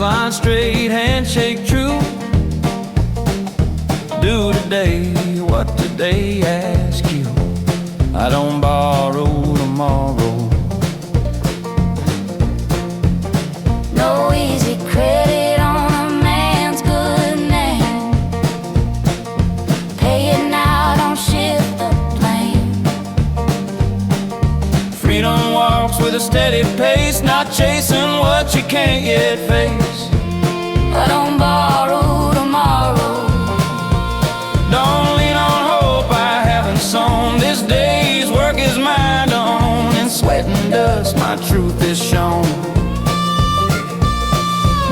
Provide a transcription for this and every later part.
Waistline straight, handshake true. Do today what today asks you. I don't borrow tomorrow. No easy credit on a man's good name. Pay it now, don't shift the blame. Freedom walks with a steady pace, not chasing what you can't yet face. I don't borrow tomorrow. Don't lean on hope I haven't sown. This day's work is my own. In sweat and dust my truth is shown.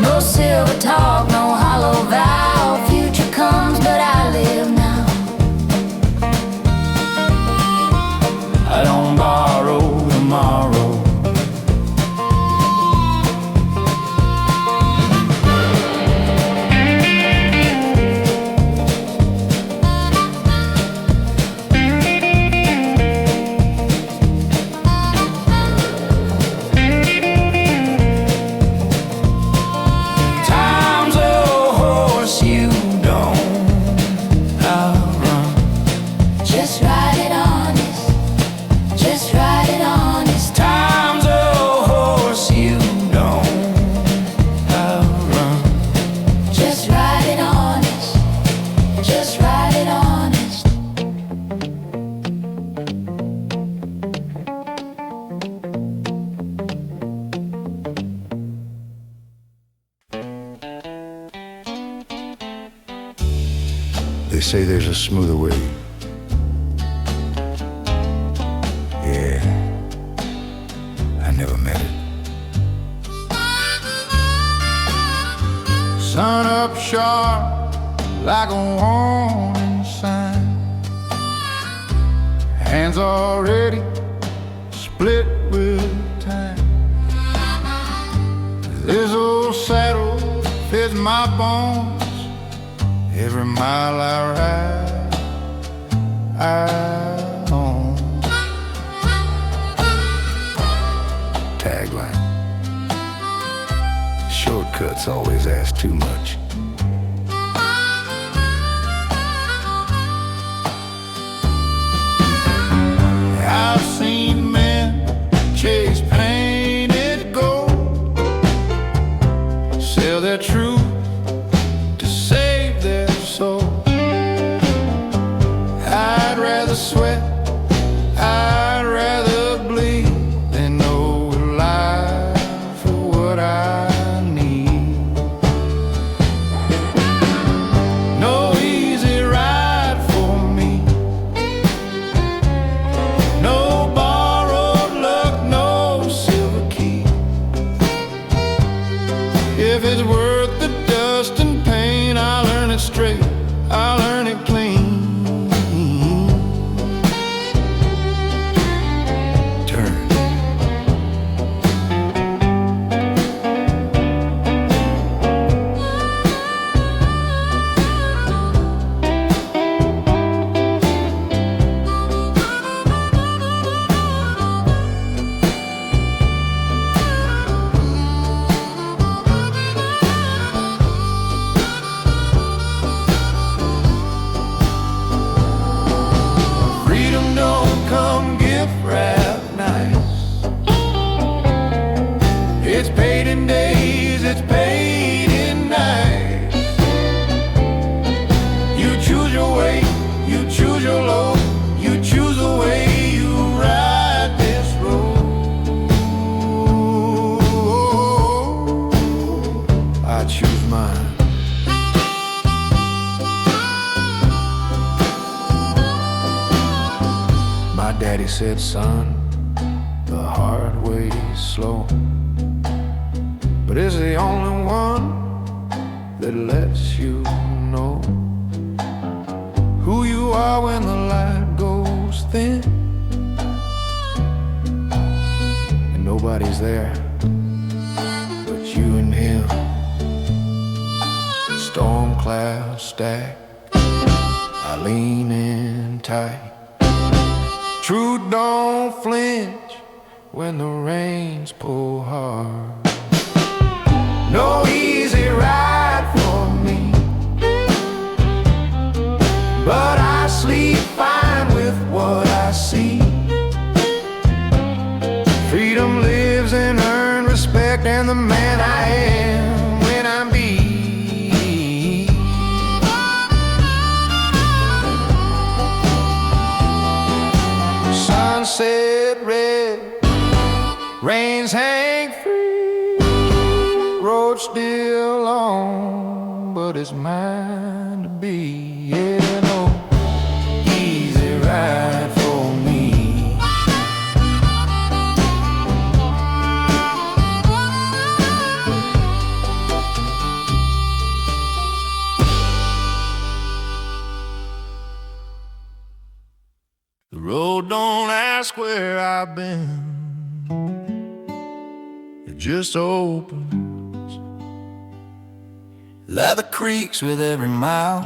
No silver talk, no hollow vow. Future comes, but I live now. I don't borrow tomorrow. They say there's a smoother way. Yeah, I never met it. Sun up sharp like a warning sign. Hands already split with time. This old saddle fits my bones. Every mile I ride, I own. Tagline: shortcuts always ask too much. I've seen men chase painted gold, sell their truth to save their soul. I'd rather sweat, I'd rather bleed than know a lie for what I need. No easy ride for me, no borrowed luck, no silver key. If it's worth the dust and pain, I'll earn it straight, I'll earn it clean. Turn. Freedom don't come gift wrapped nice. It's paid in days, it's paid in nights. You choose your way, you choose your load, you choose the way you ride this road. I choose mine. My daddy said, son, the hard way is slow, but it's the only one that lets you know who you are when the light goes thin and nobody's there but you and him. Storm clouds stack, I lean in tight. Truth don't flinch when the rains pull hard. no easy ride for me, but I sleep fine with what I see. Freedom lives in earned respect and the man I am when I'm be. Sunset red, rains hang free, road still long, but it's mine to be. Yeah, no easy ride for me. The road don't ask where I've been, it just opens. Leather creaks with every mile,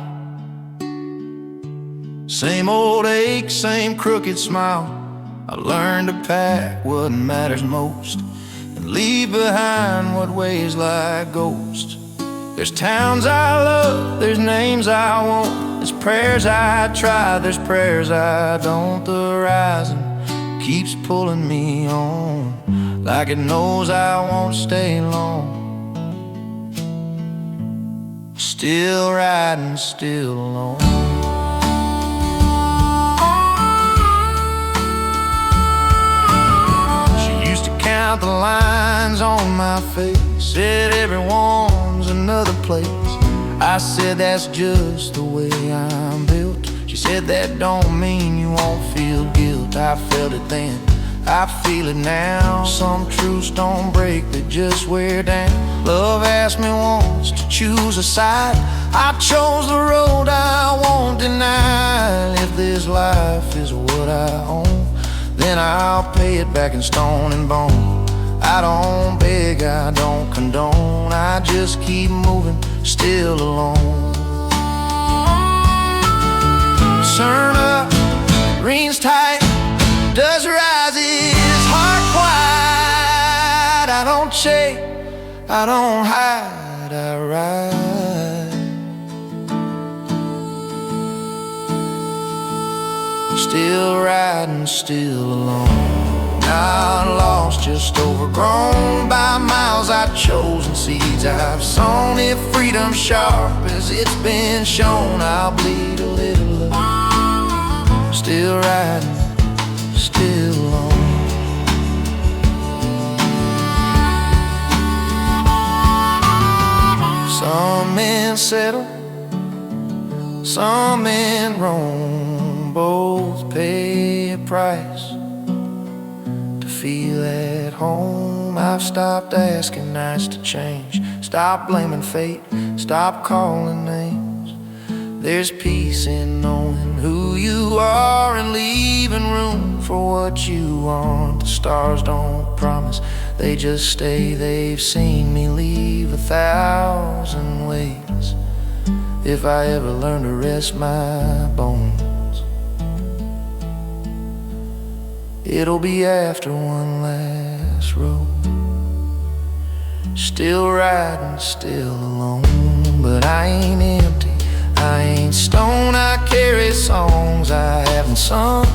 same old ache, same crooked smile. I learned to pack what matters most and leave behind what weighs like ghosts. There's towns I love, there's names I want, there's prayers I try, there's prayers I don't. The horizon keeps pulling me on, like it knows I won't stay long. Still riding, still alone. She used to count the lines on my face, said everyone's another place. I said that's just the way I'm built. She said that don't mean you won't feel guilt. I felt it then, I feel it now. Some truths don't break, they just wear down. Love asked me once to choose a side, I chose the road I won't deny. If this life is what I own, then I'll pay it back in stone and bone. I don't beg, I don't condone, I just keep moving, still alone. Turn up, green's tight, dust rises, heart quiet. I don't chase, I don't hide, I ride. Still riding, still alone. Not lost, just overgrown by miles I've chosen, seeds I've sown. If freedom's sharp as it's been shown, I'll bleed a little love. Still riding, still alone. Some men settle, some men roam, both pay a price to feel at home. I've stopped asking nights to change, stop blaming fate, stop calling names. There's peace in knowing who you are and leaving room for what you want. The stars don't promise, they just stay. They've seen me leave 1,000 ways. If I ever learn to rest my bones, it'll be after one last road. Still riding, still alone, but I ain't empty, I ain't stone. I carry songs I haven't sung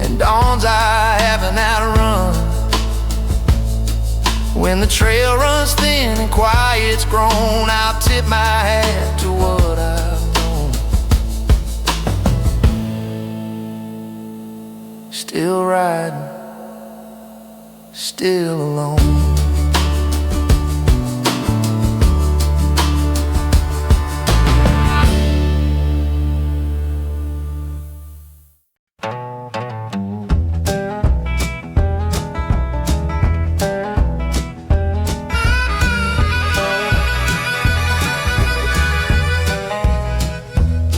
and dawns I haven't outrun. When the trail runs thin and quiet's grown, I'll tip my hat to what I've known. Still riding, still alone.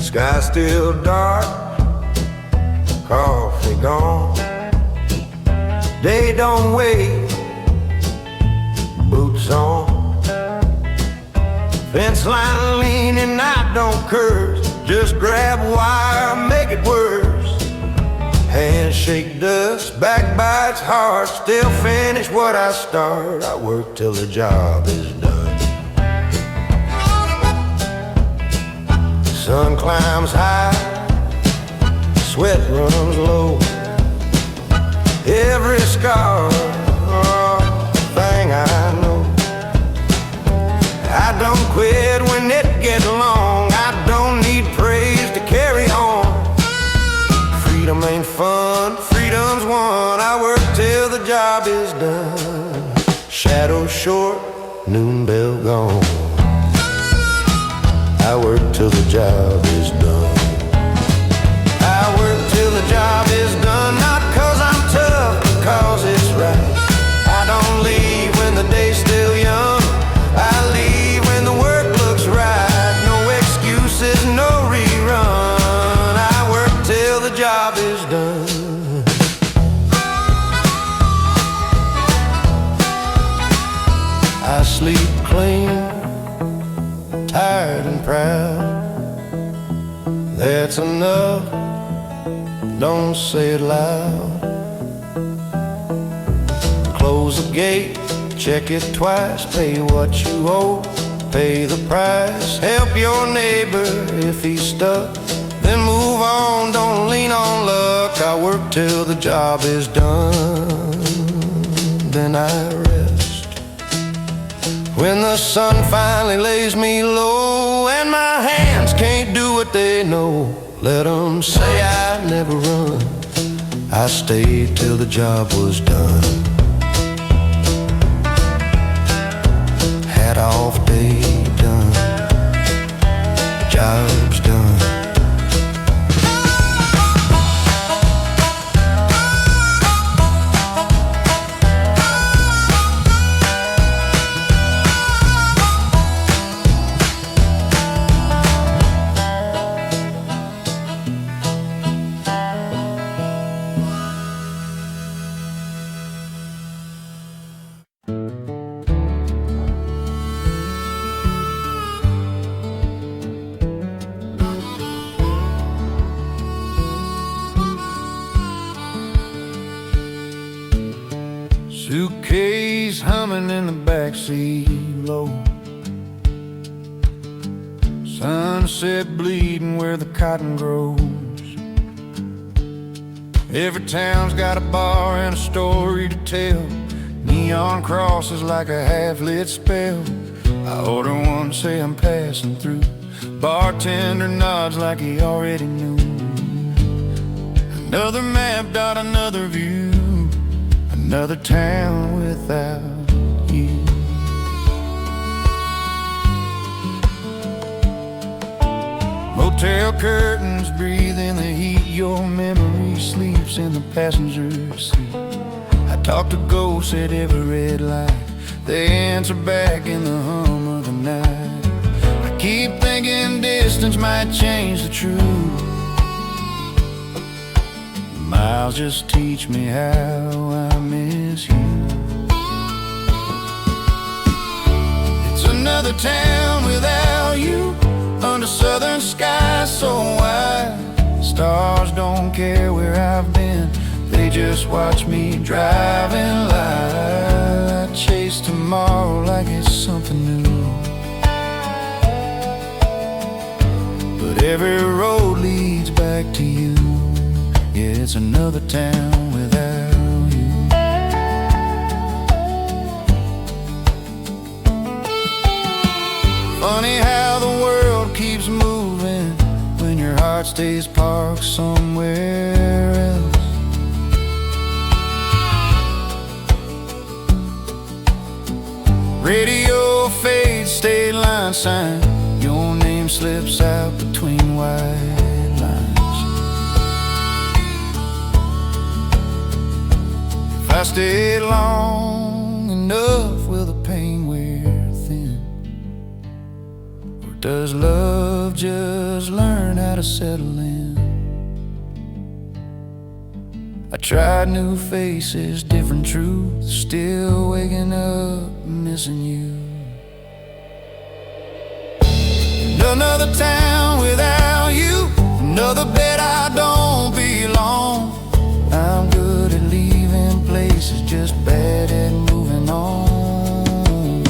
Sky still dark, coffee gone. Day don't wait, boots on. Fence line leaning, I don't curse, just grab wire, make it worse. Hands shake dust, back bites hard, still finish what I start. I work till the job is done. sun climbs high, sweat runs low. Every scar, thing I know. I don't quit when it gets long. I don't need praise to carry on. Freedom ain't fun, freedom's won. I work till the job is done. Shadow short, noon bell gone. I work till the job is done. I work till the job is done, not 'cause I'm tough, because it's right. I don't leave when the day's still young. I leave when the work looks right. No excuses, no rerun. I work till the job is done. I sleep clean, tired and proud. That's enough, don't say it loud. Close the gate, check it twice. Pay what you owe, pay the price. Help your neighbor if he's stuck, then move on, don't lean on luck. I work till the job is done, then I rest. When the sun finally lays me low and my hands can't do what they know, let them say I never run. I stayed till the job was done. Hat off, day done, job's done. Suitcase humming in the backseat low. Sunset bleeding where the cotton grows. Every town's got a bar and a story to tell. Neon crosses like a half-lit spell. I order one, say I'm passing through. Bartender nods like he already knew. Another map, dot another view. Another town without you. Motel curtains breathe in the heat. Your memory sleeps in the passenger seat. I talk to ghosts at every red light. They answer back in the hum of the night. I keep thinking distance might change the truth. Miles just teach me how I miss you. It's another town without you, under southern skies so wide. Stars don't care where I've been, they just watch me driving light. I chase tomorrow like it's something new, but every road leads back to you. Yeah, it's another town without you. Funny how the world keeps moving when your heart stays parked somewhere else. Radio fades, state line sign. Your name slips out between white lines. If I stay long enough, will the pain wear thin? Or does love just learn how to settle in? I tried new faces, different truths, still waking up missing you. Another town without you, another bed I don't belong. I'm good at leaving places, just bad at moving on.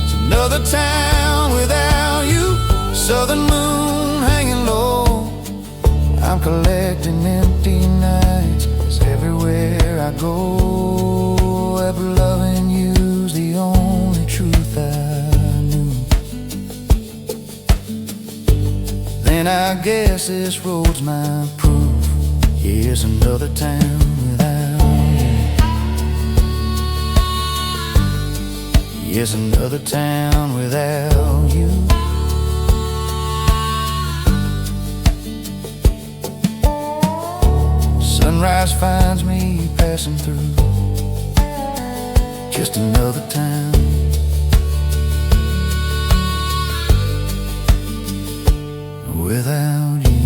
It's another town without you, southern moon I'm collecting empty nights, 'cause everywhere I go, ever loving you's the only truth I knew. Then I guess this road's my proof. Here's another town without you. Here's another town without you. Sunrise finds me passing through. Just another town without you.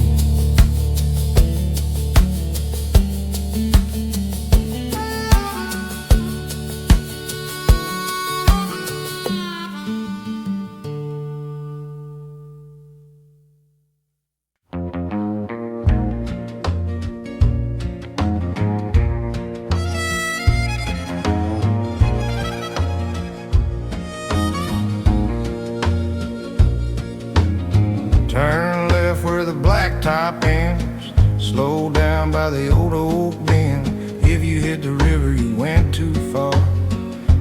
Turn left where the blacktop ends. Slow down by the old oak bend. If you hit the river, you went too far.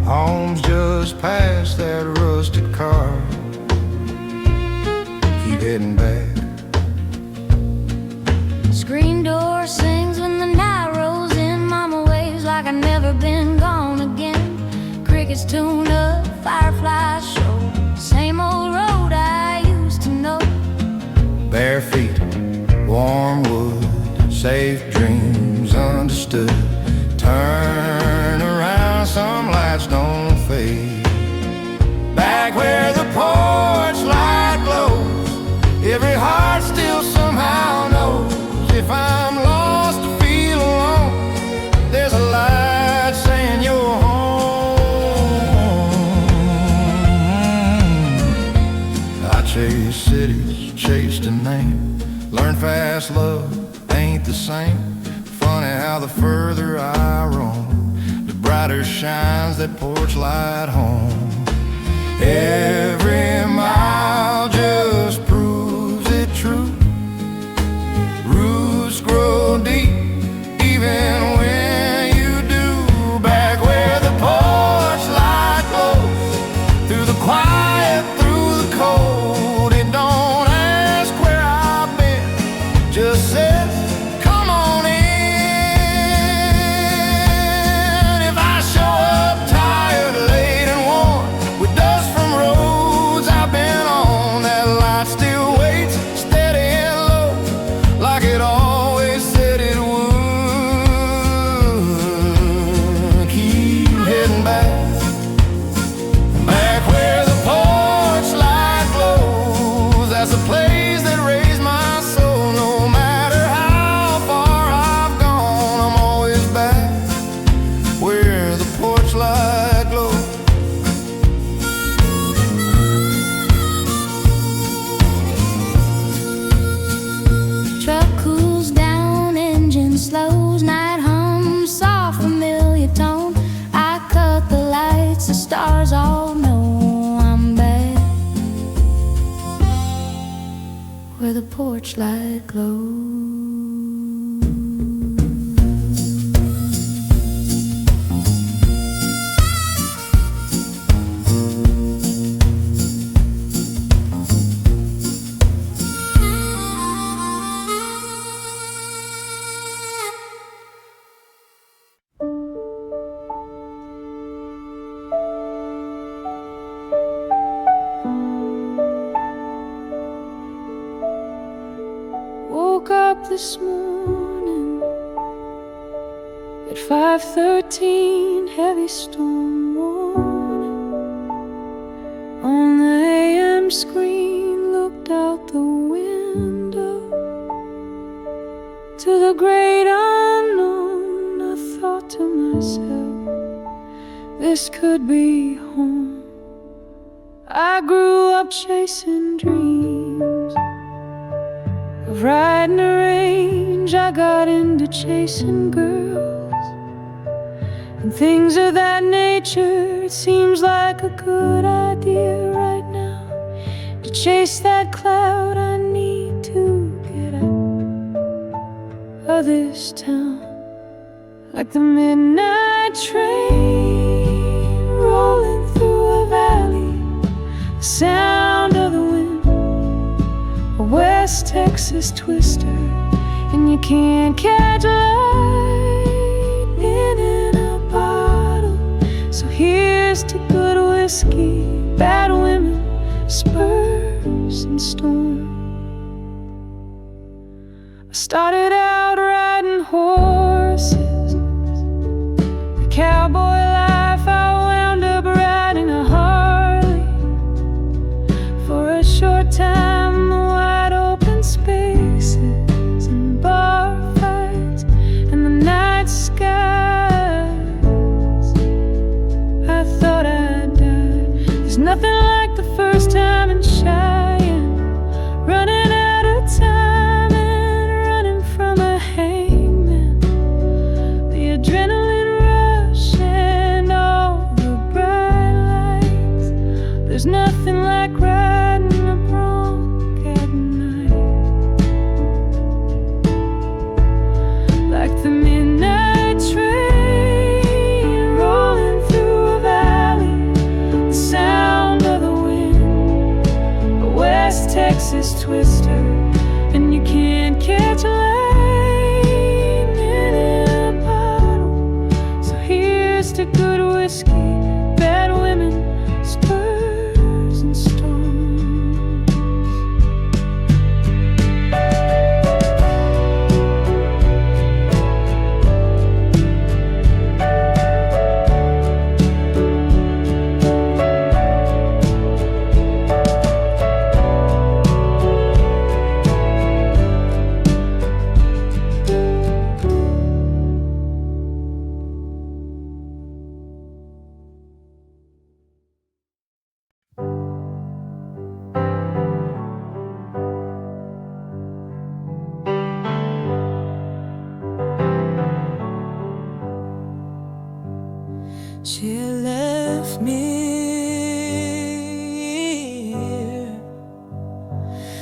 Home's just past that rusted car. Keep heading back. Screen door sings when the night rolls in. Mama waves like I've never been gone again. Crickets tune up, fireflies show. Same old road I used to know. Bare feet, warm wood, safe dreams understood. Turn around, some lights don't fade. Back where the porch light glows, every heart still somehow knows. If I'm lost or feel alone, there's a light saying you're home. I chase cities, chased a name. Learn fast, love ain't the same. Funny how the further I roam, the brighter shines that porch light home. Every mile just proves it true. Roots grow deep, even when you do. Back where the porch light glows, through the quiet, through the cold. It don't ask where I've been, just says, come on in. If I show up tired, late and worn, with dust from roads I've been on, that light still waits, steady and low, like it always said it would. Keep heading back. Back where the porch light glows, that's a place that raised my soul. No matter how far I've gone, I'm always back where the porch light glows. Truck cools down, engine slows, night hums, soft familiar tone. I cut the lights, the stars all know I'm back where the porch light glows. Woke up this morning at 5:13, heavy storm warning on the AM screen. Looked out the window to the great unknown. I thought to myself, this could be home. I grew up chasing dreams of riding a range. I got into chasing girls and things of that nature. It seems like a good idea right now to chase that cloud I need to get out. for this town, like the midnight train rolling through a valley, the sound of the wind, a West Texas twister, and you can't catch lightning in a bottle. So here's to good whiskey, bad women, spurs and storm. I started out riding horses, the cowboy life. I wound up riding a Harley for a short time. The wide open spaces and bar fights and the night skies. I thought I'd die. There's nothing like the first time in Cheyenne, running out of time and running from a hangman. The adrenaline rush and all the bright lights. There's nothing like riding a bronc at night, like the midnight train rolling through a valley, the sound of the wind, a West Texas twister, and you can't catch lightning in a bottle. So here's to good whiskey, bad women, spurs and storms. She left me here.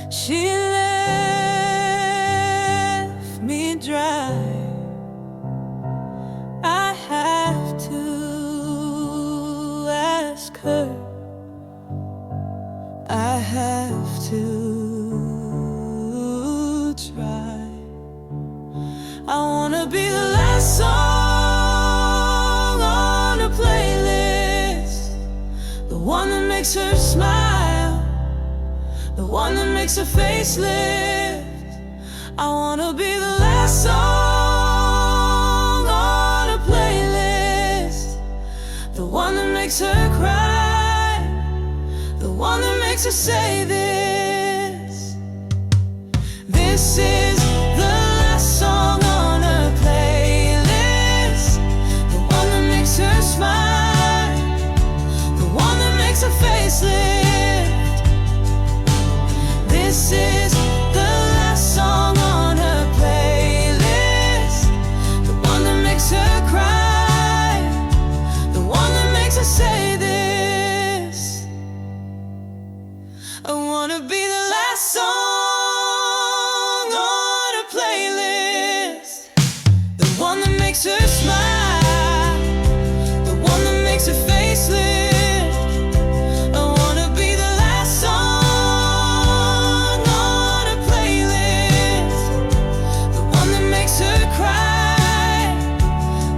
She left me dry. I have to ask her. I have to try. I wanna be the last song on her playlist, the one that makes her smile, the one that makes her face lift. I wanna be the last song on her playlist, the one that makes her cry, the one that makes her say this. This is the last song on her playlist, the one that makes her smile, the one that makes her face lift. This is the last song on her playlist, the one that makes her cry, the one that makes her say this. I wanna be the last song on her playlist, the one that makes her smile, the one that makes her face lift. I wanna be the last song on her playlist, the one that makes her cry,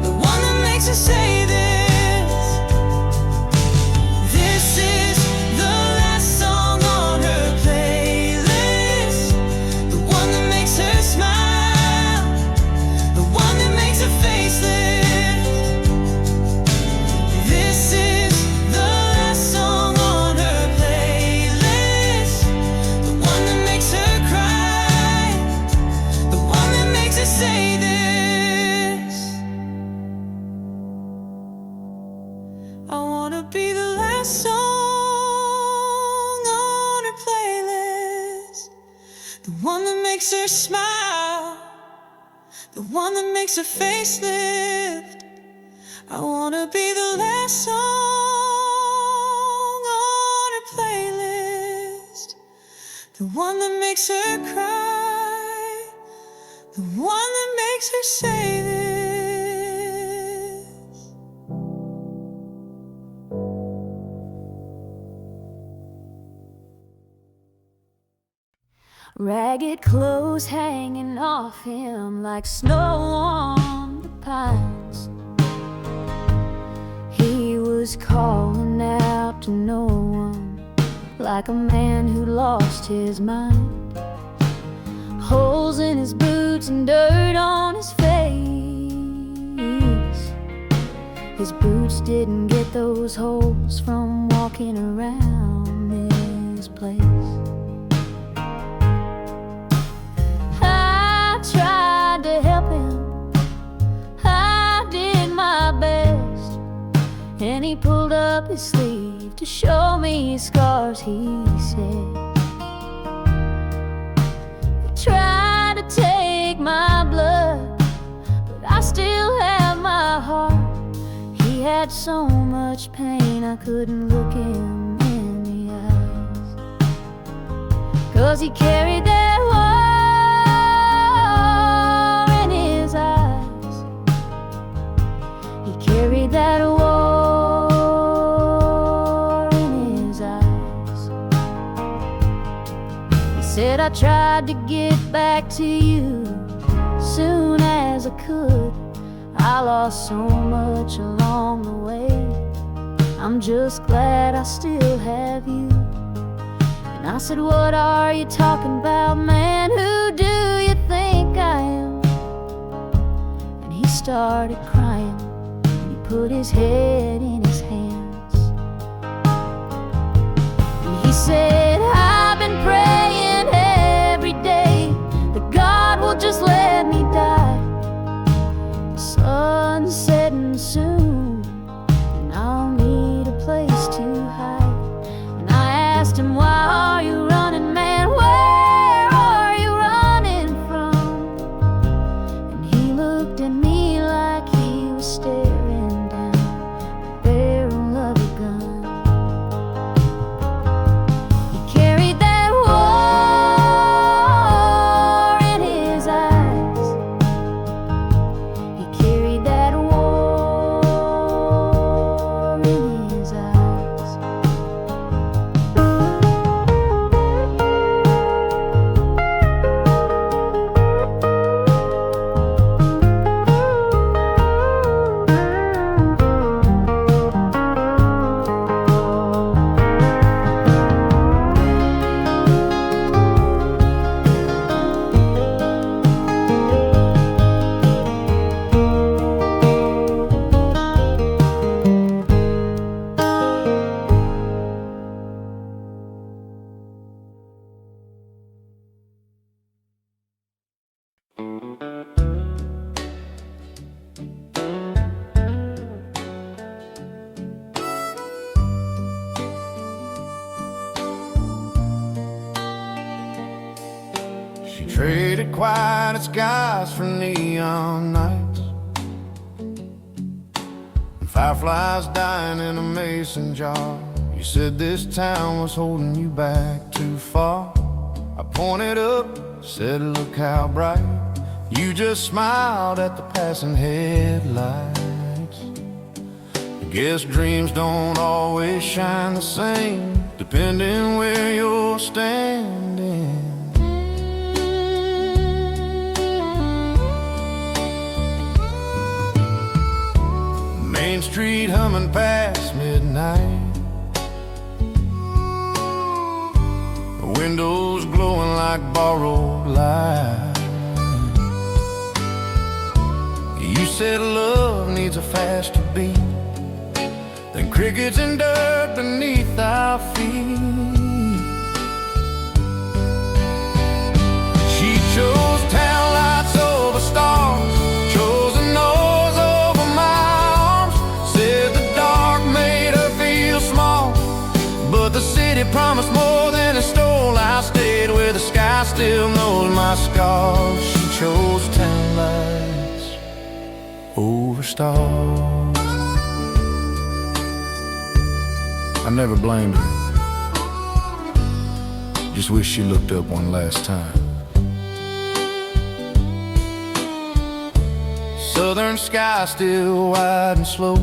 the one that makes her say this. This is the last song on her playlist, the one that makes her smile, the one that makes her face lift. This is the last song on her playlist, the one that makes her cry, the one that makes her say this. I wanna be the last song on her playlist, the one that makes her smile, the one that makes her face lift. I wanna be the last song on her playlist, the one that makes her cry, the one that makes makes her say this? Ragged clothes hanging off him like snow on the pines. He was calling out to no one, like a man who lost his mind. Holes in his boots and dirt on his face. His boots didn't get those holes from walking around this place. I tried to help him, I did my best, and he pulled up his sleeve to show me his scars, he said. They tried to take my blood, but I still have my heart. He had so much pain I couldn't look him in the eyes, 'cause he carried that war in his eyes. He carried that war in his eyes. He said, I tried to get back to you soon as I could. I lost so much along the way. I'm just glad I still have you. And I said, what are you talking about, man? Who do you think I am? And he started crying, and he put his head in his hands. And he said, I've been praying every day that God will just let me die. Sun's setting soon, and I'll need a place to hide. And I asked him, why are you running, man? Where are you running from? And he looked at me like he was staring down the barrel of a gun. He carried that war in his eyes. He carried that war in his eyes. She traded quiet skies for neon nights, and fireflies dying in a mason jar. You said this town was holding you back too far. I pointed up, said look how bright. You just smiled at the passing headlights. I guess dreams don't always shine the same, depending where you're standing. Main Street humming past midnight, the windows glowing like borrowed light. You said love needs a faster beat than crickets and dirt beneath our feet. She chose town lights over stars, chose a nose over my arms. Said the dark made her feel small, but the city promised more than it stole. I stayed where the sky still knows my scars. She chose town lights over stars. I never blamed her, just wish she looked up one last time. southern sky still wide and slow.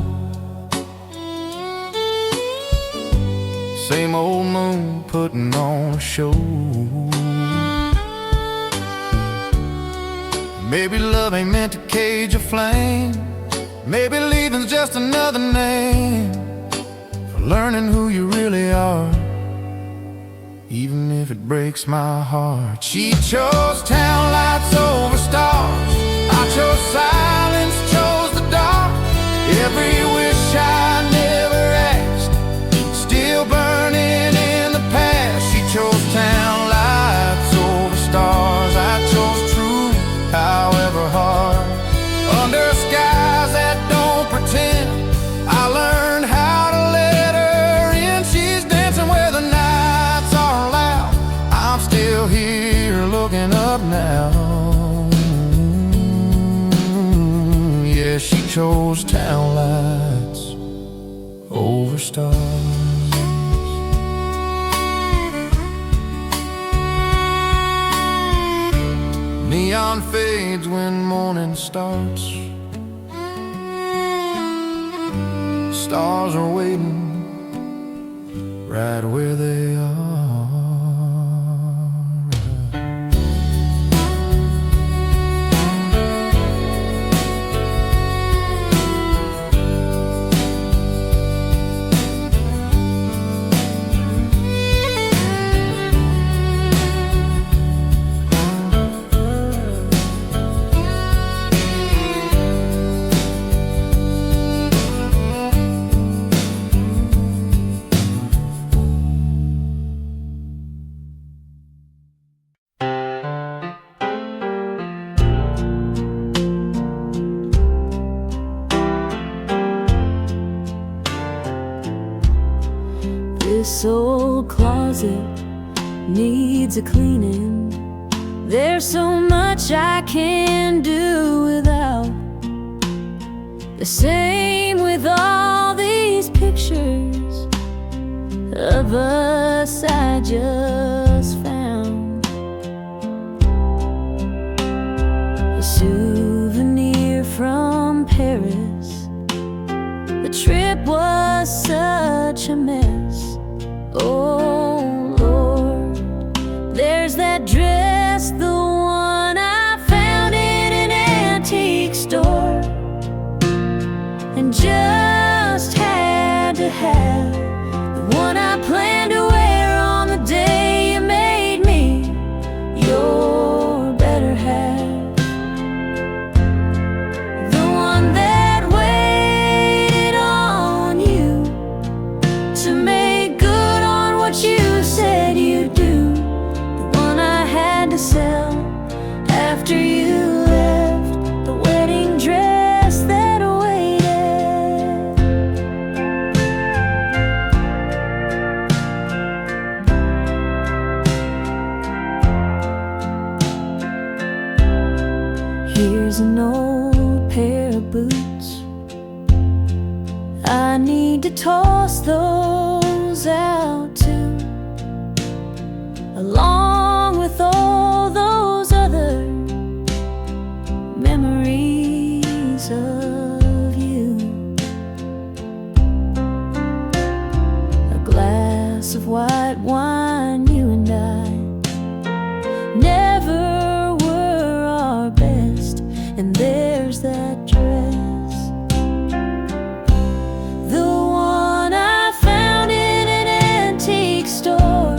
Same old moon putting on a show. Maybe love ain't meant to cage a flame. Maybe leaving's just another name for learning who you really are, even if it breaks my heart. She chose town lights over stars. I chose silence, chose the dark. Every wish I never asked, still burning in the past. She chose town lights over stars. I chose truth, however hard. Under skies that don't pretend, I learned how to let her in. She's dancing where the nights are loud. I'm still here looking up now. Yeah, she chose town lights over stars. Neon fades when morning starts. Stars are waiting right where they are. This old closet needs a cleaning. There's so much I can do without. The same with all these pictures of us I just found. A souvenir from Paris. The trip was such a mess. Oh Lord, there's that dress, the one I found in an antique store, and just had to have the one I planned to wear on the day you made me your better half. The one that waited on you to make good on what you said you'd do. The one I had to sell after you left. The wedding dress that waited. Here's an old pair of boots. I need to toss those out too, along with all those other memories of you. A glass of white wine, you and I never were our best, and there's that dress, the one I found in an antique store,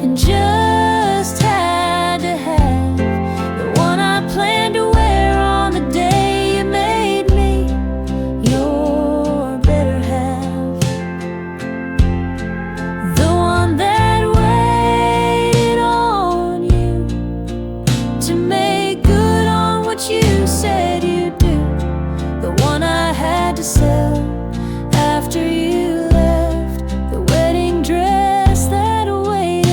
and just had to have the one I planned to wear on the day you made me your better half. The one that waited on you to make good on what you said you'd do. The one I had to sell after you left. The wedding dress that waited.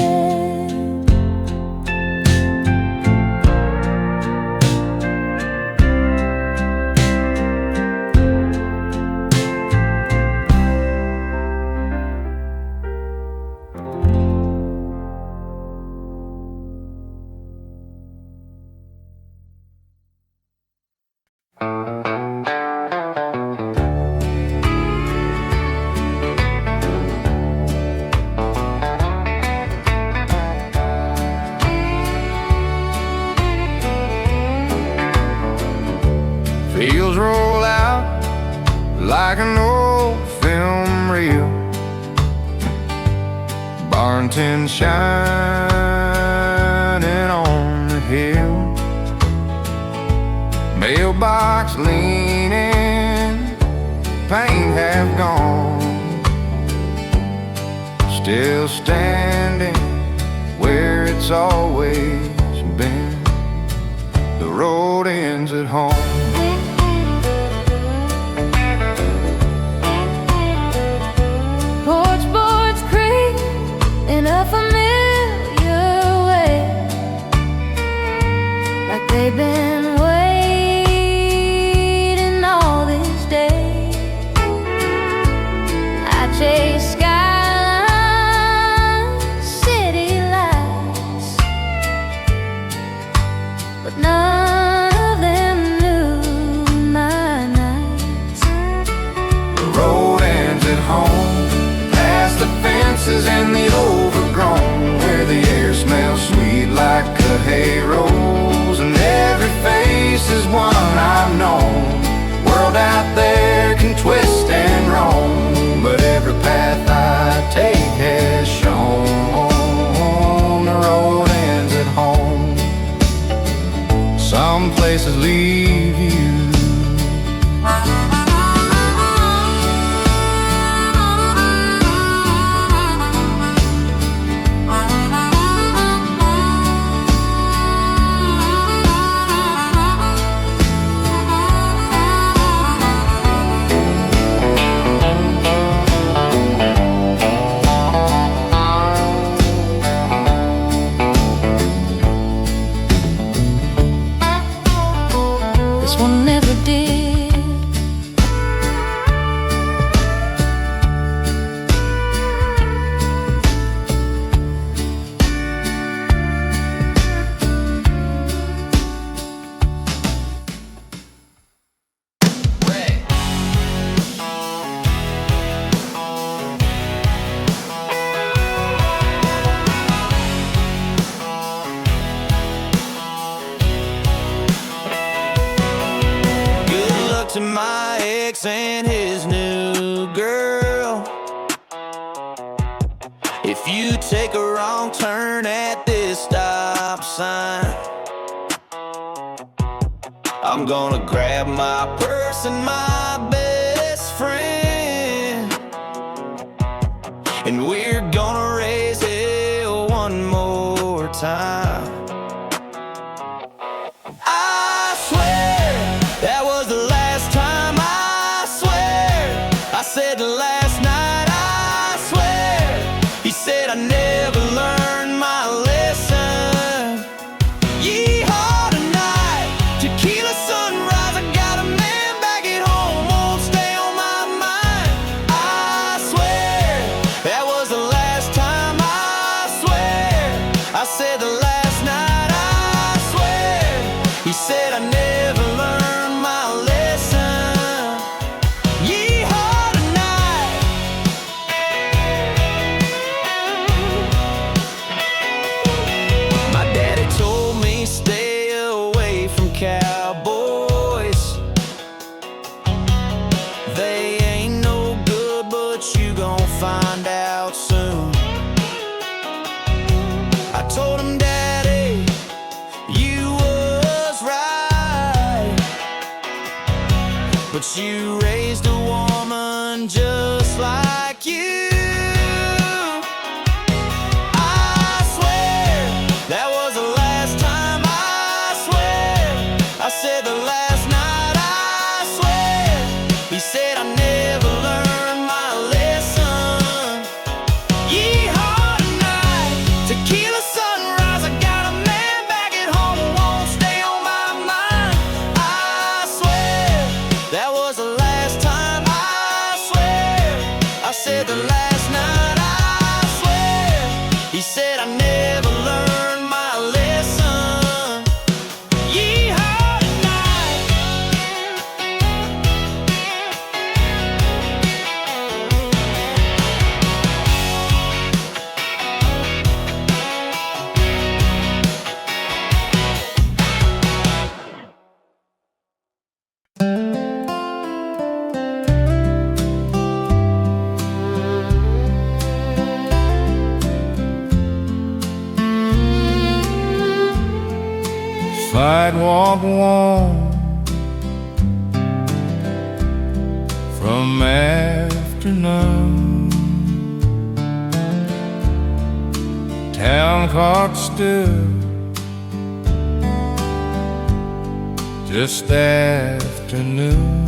Fields roll out like an old film reel, barn tin shining on the hill, mailbox leaning, paint half gone, still standing where it's always been. The road ends at home. Porch boards creak in a familiar way, like they've been waiting all this day. I chase skylines, city lights, but none of them knew my nights. The road ends at home, past the fences and the overgrown, where the air smells sweet like cut hay rolls, and every face is one I've known. World out there can twist and roam, but every path I take has shown the road ends at home. Some places leave you This one never did. To my ex and his new girl, if you take a wrong turn at this stop sign, I'm gonna grab my purse and my best friend, and we're gonna raise hell one more time. I swear that was the last time. I swear I said the last night. I swear he said I never learned my lesson. Yeehaw tonight, tequila sunrise. I got a man back at home, won't stay on my mind. I swear that was the last time. I swear I said the last night. I swear he said I never learned my lesson. Yeehaw tonight. My daddy told me stay away from cowboys. They ain't no good, but you gon' find out soon. I told him, Daddy, you was right, but you raised a woman just like you. I swear that was the last time. I swear I said the last night. I swear he said I never learned my lesson. Yeehaw tonight, tequila sunrise. I got a man back at home who won't stay on my mind. I swear that was the last sidewalk warm from afternoon. Town clock still just afternoon.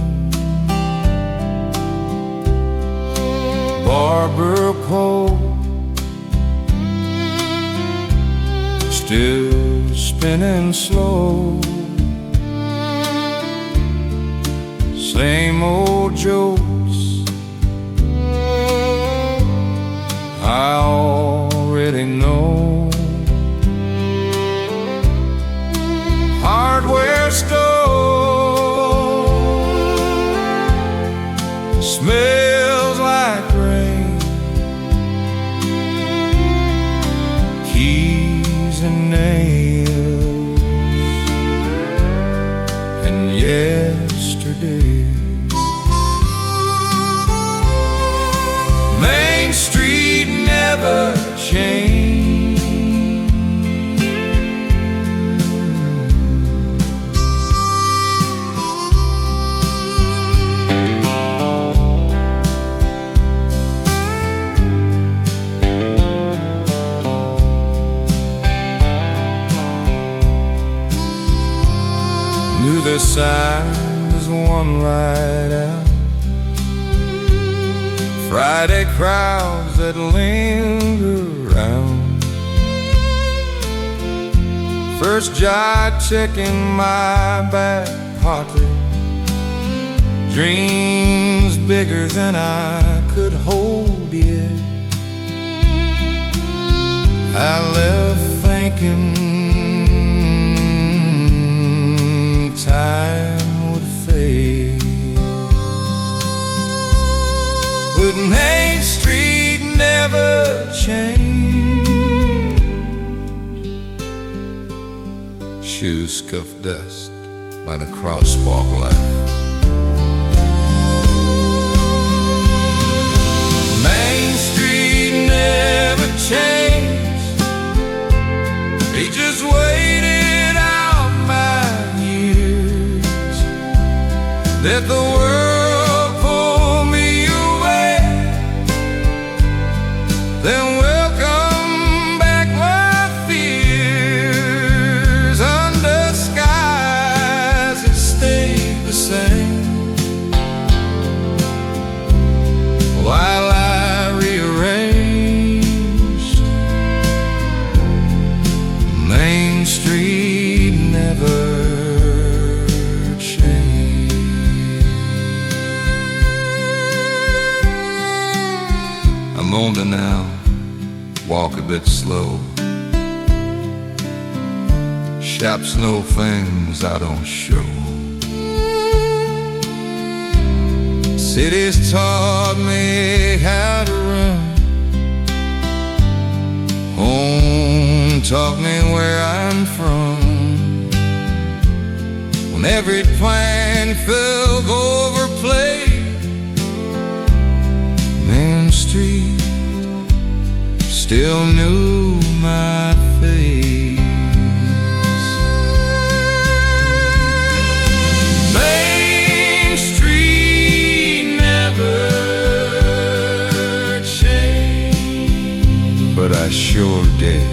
Barber pole still spinning slow. Same old jokes I already know. Hardware store smells like rain. Keys and nails and yesterday. Main Street never changed. Knew the sign was one right out. Friday crowds that linger around. First job checking my back pocket. Dreams bigger than I could hold yet. I left thinking time would fade, but Main Street never changed. Shoes scuffed dust by the crosswalk light. Main Street never changed. He just waited out my years. Let the world pull me away, then welcome back my fears. Under skies that stayed the same, while I rearranged. Main Street never I'm older now, walk a bit slow. Shops know things I don't show. City's taught me how to run. Home taught me where I'm from. When every plan felt overplayed, Main Street still knew my face. Main Street never changed, but I sure did.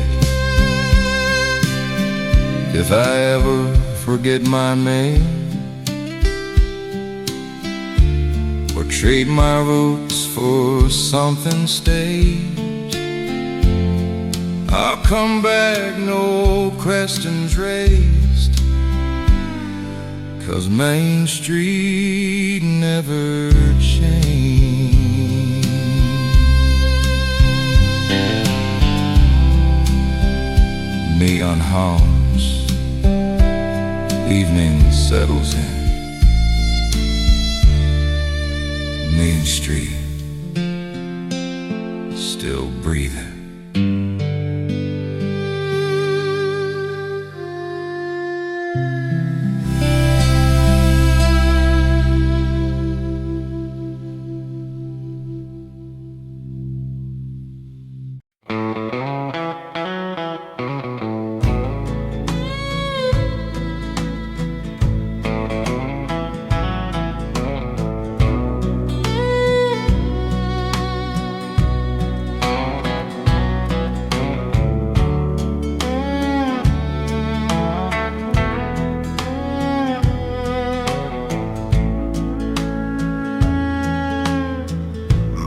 If I ever forget my name, or trade my roots for something staged, I'll come back, no questions raised, 'cause Main Street never changed. Neon horns, evening settles in. Main Street still breathing.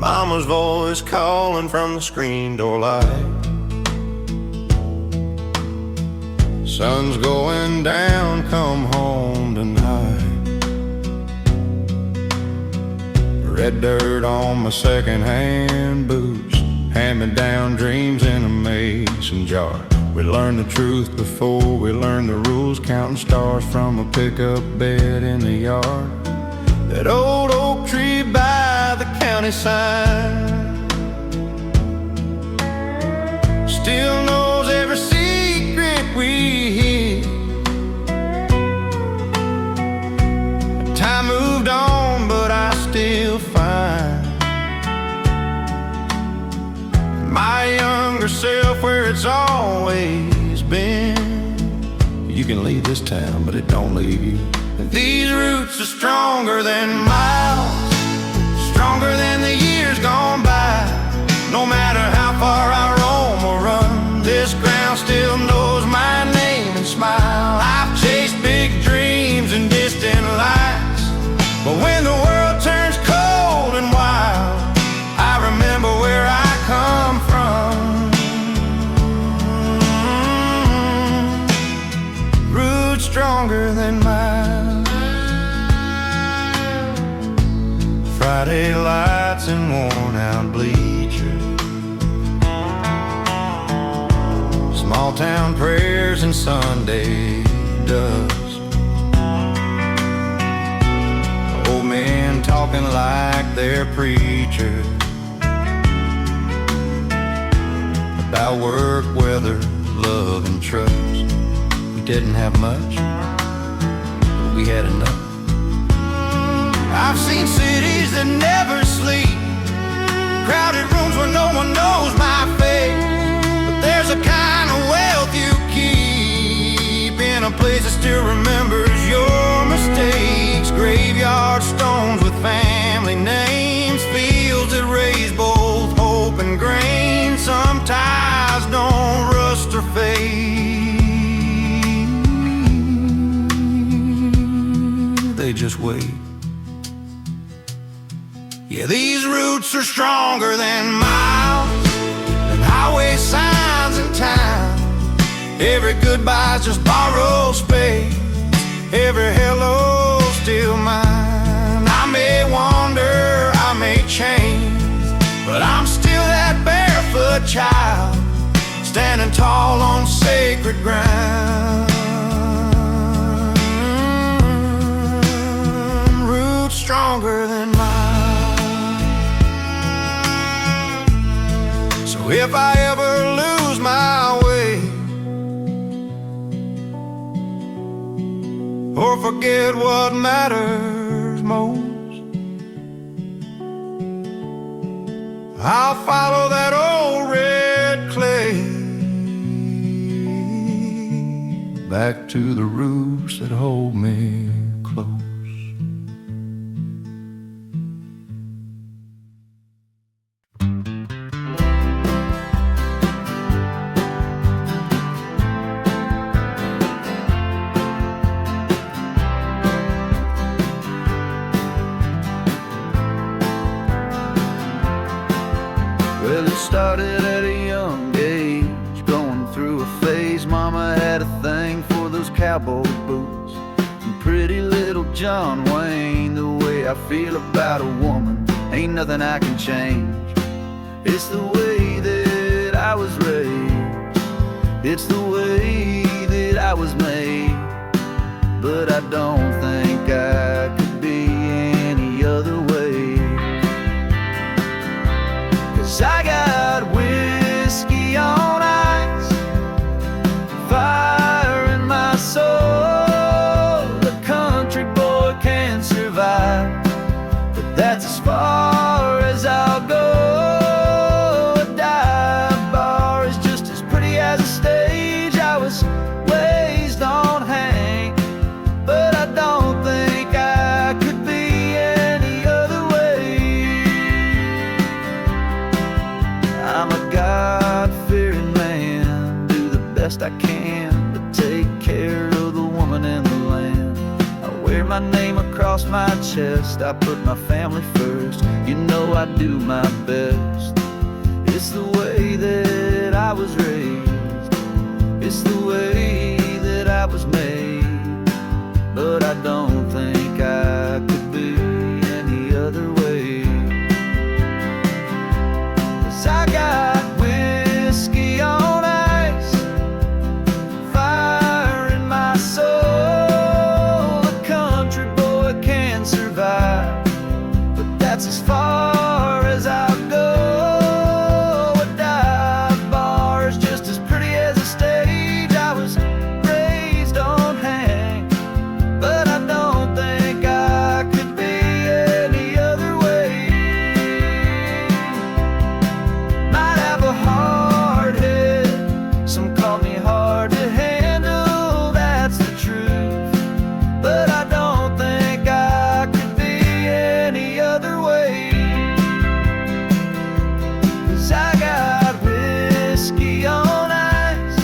Mama's voice calling from the screen door light. Sun's going down, come home tonight. Red dirt on my second-hand boots, hand-me-down dreams in a mason jar. We learned the truth before we learned the rules, counting stars from a pickup bed in the yard. That old oak tree by the county sign still knows every secret we hid. Time moved on, but I still find my younger self where it's always been. You can leave this town, but it don't leave you. These roots are stronger than miles, stronger than the years gone by. No matter how far I roam or run, this ground still knows my name and smile. I've chased big dreams and distant lights, but when the world turns cold and wild, I remember where I come from. Roots stronger than miles. Friday lights and worn-out bleachers, small town prayers and Sunday dust, old men talking like they're preachers about work, weather, love, and trust. We didn't have much, but we had enough. I've seen cities that never sleep, crowded rooms where no one knows my fate. But there's a kind of wealth you keep in a place that still remembers your mistakes. Graveyard stones with family names, fields that raise both hope and grain. Some ties don't rust or fade, they just wait. Yeah, these roots are stronger than miles and highway signs in town. Every goodbye's just borrowed space, every hello's still mine. I may wander, I may change, but I'm still that barefoot child, standing tall on sacred ground. Roots stronger than mine. So if I ever lose my way or forget what matters most, I'll follow that old red clay back to the roots that hold me close. Well, it started at a young age, going through a phase. Mama had a thing for those cowboy boots and pretty little John Wayne. The way I feel about a woman ain't nothing I can change. It's the way that I was raised, it's the way that I was made. But I don't think I could be any other way. 'Cause I got whiskey on ice, fire in my soul. A country boy can survive, but that's as far as I'll go. A dive bar is just as pretty as a stage. I was raised on Hank, but I don't think I could be any other way. I'm a God-fearing man, do the best I can to take care of the woman and the land. I wear my name across across my chest. I put my family first, you know I do my best. It's the way that I was raised, it's the way that I was made. But I don't think I could be any other way. 'Cause I got whiskey on ice, fire in my soul. A country boy can survive, but that's as far as I'll go. A dive bar is just as pretty as a stage. I was raised on hang, but I don't think I could be any other way. Might have a hard head, some call me hard to handle, that's the truth. But I don't think I could be any other way. 'Cause I got whiskey on ice,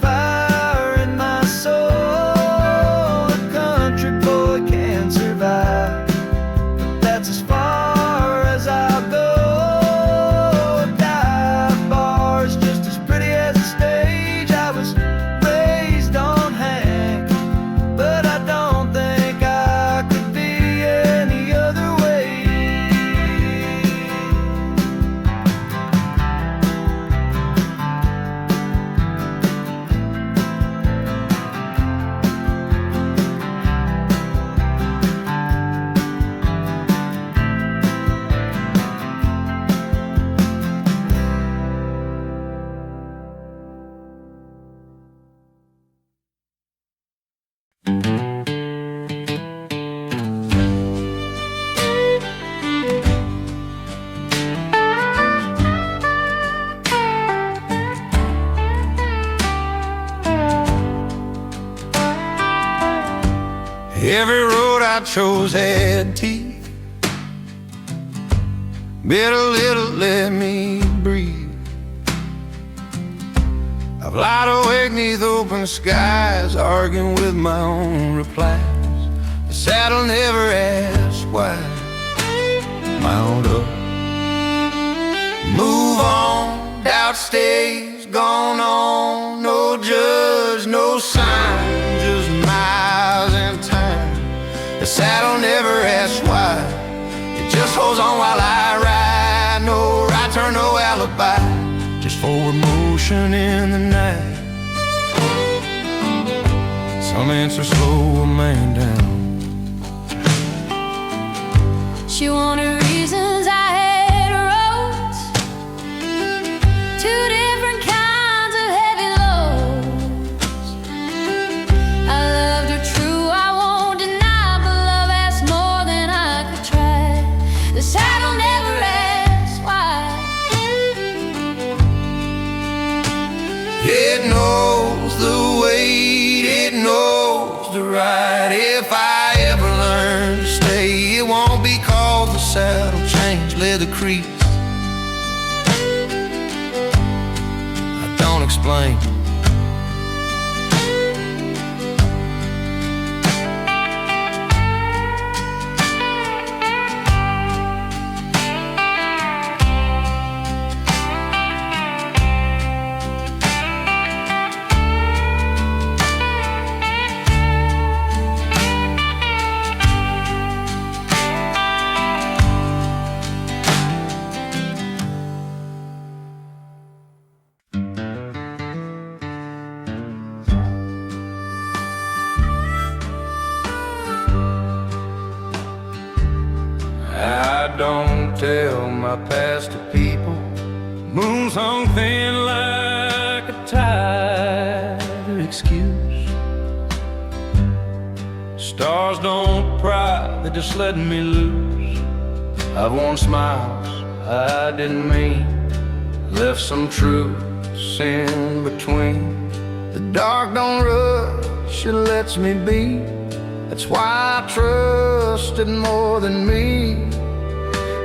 fire in my soul. A country boy can survive, but that's as far as I'll go. A dive bar is just as pretty as a stage. I was raised on hang, but I don't think I could be any other way. Every road I chose had teeth, bit a little, let me breathe. I've lied awake neath open skies, arguing with my own replies. The saddle never asks why. Mount up, move on, doubt stays, gone on. No judge, no sign, just miles and time. The saddle never asks why, it just holds on while I ride. No right turn, no alibi, just forward motion in the night. Some answers slow a man down. She wanted reasons, I had roads, two different kinds of heavy loads. I loved her true, I won't deny, but love asked more than I could try. The saddle never asks why. It knows the weight, it knows the ride. If I ever learn to stay, it won't be called the saddle change, leather crease. I don't explain. I don't tell my past to people. Moon's hung thin like a tired excuse. Stars don't pry, they just letting me loose. I've worn smiles I didn't mean, left some truths in between. The dark don't rush, it lets me be. That's why I trusted more than me.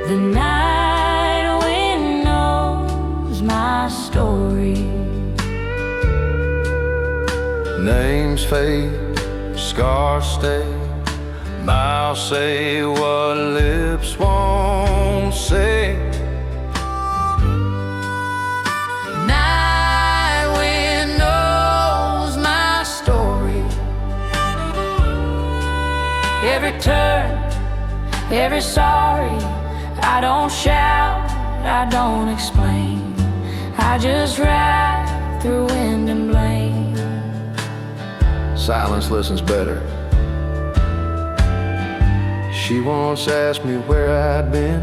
The night wind knows my story. Names fade, scars stay, I'll say what lips won't say. Night wind knows my story. Every turn, every sorry. I don't shout, I don't explain. I just ride through wind and blame. Silence listens better. She once asked me where I'd been.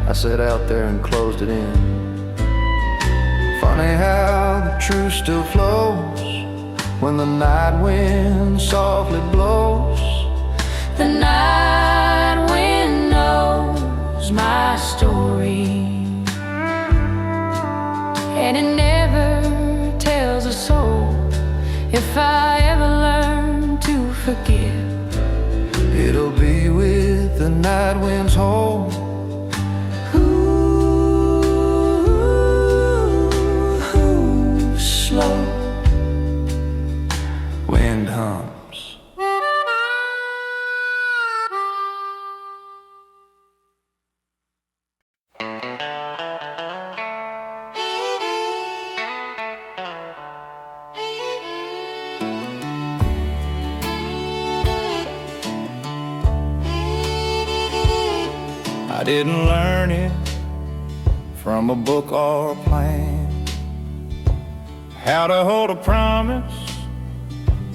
I sat out there and closed it in. Funny how the truth still flows when the night wind softly blows. The night wind knows my story, and it never tells a soul. If I ever learn to forgive, It'll be with the night wind's hold. ooh, slow. Wind hums. I didn't learn it from a book or a plan. How to hold a promise,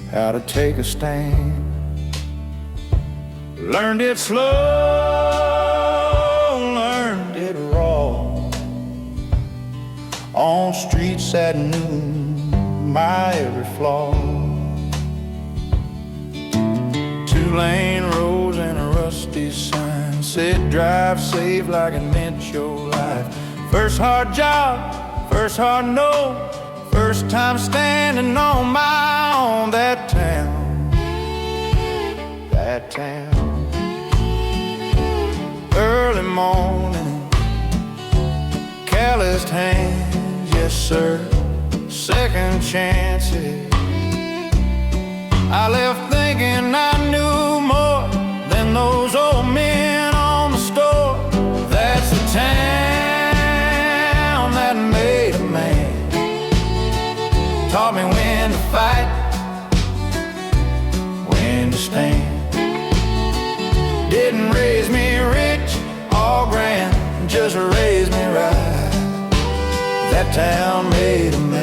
how to take a stand. Learned it slow, learned it raw. On streets at noon, my every flaw. 2-lane roads and a rusty sign said drive safe like it meant your life. First hard job, first hard no. First time standing on my own. That town, that town. Early morning, calloused hands, yes sir. Second chances. I left thinking I knew more than those old men on the store. That's the town that made a man. Taught me when to fight, when to stand. Didn't raise me rich or grand, just raised me right. That town made a man.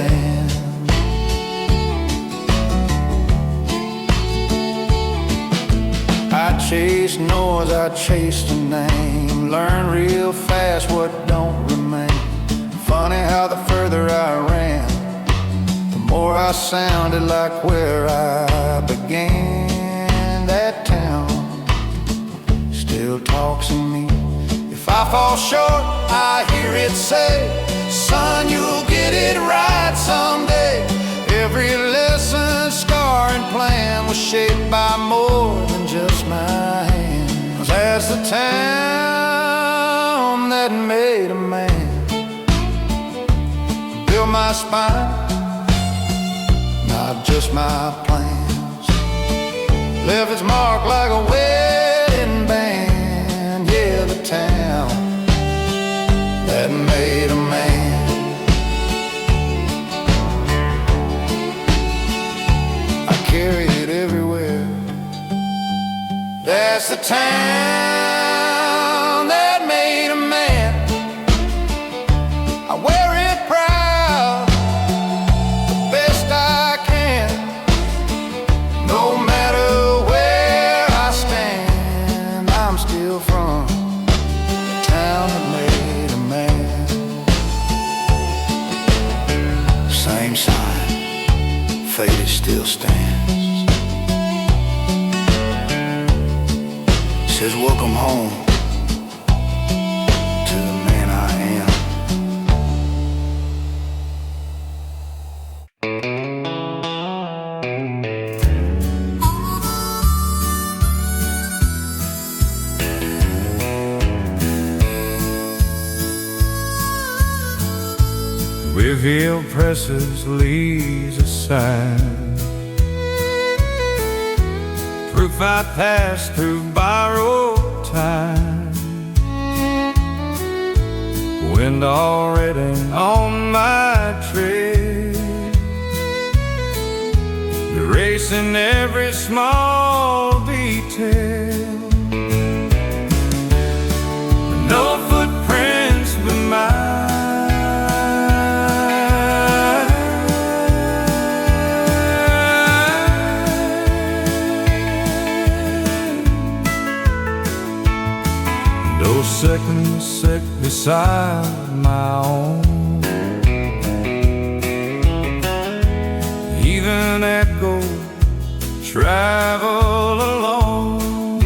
I chased noise, I chased a name. Learned real fast what don't remain. Funny how the further I ran, the more I sounded like where I began. That town still talks to me. If I fall short, I hear it say, son, you'll get it right someday. Every lesson, scar, and plan was shaped by more than just my hand. 'Cause that's the town that made a man. Built my spine, not just my plans. Left its mark like a wedding band. Yeah, the town that made a man. Carry it everywhere. That's the town that made a man. I wear it proud, the best I can. No matter where I stand, I'm still from the town that made a man. Same sign, fate still stands. Says welcome home to the man I am. Revealed presses leaves aside. roof I passed through borrowed time, wind already on my trail, erasing every small detail. No footprints but mine. Those seconds set beside my own, even echo travel alone.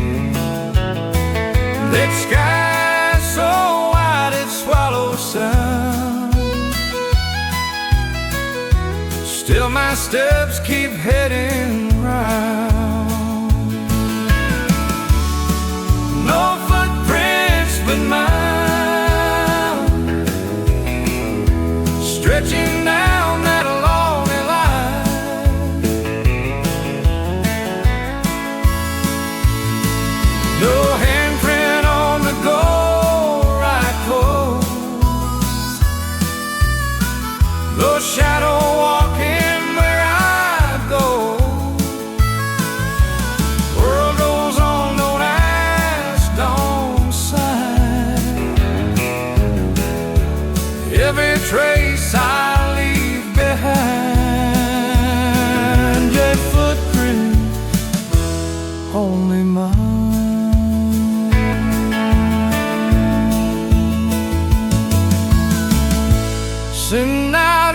That sky so wide it swallows sound, still my steps keep heading round. No footprints but mine, stretching down that lonely line. No handprint on the gold right clothes, no shadow walking where I go. World goes on, don't ask, don't sign. Every trace I leave behind, a footprint only mine. Sitting out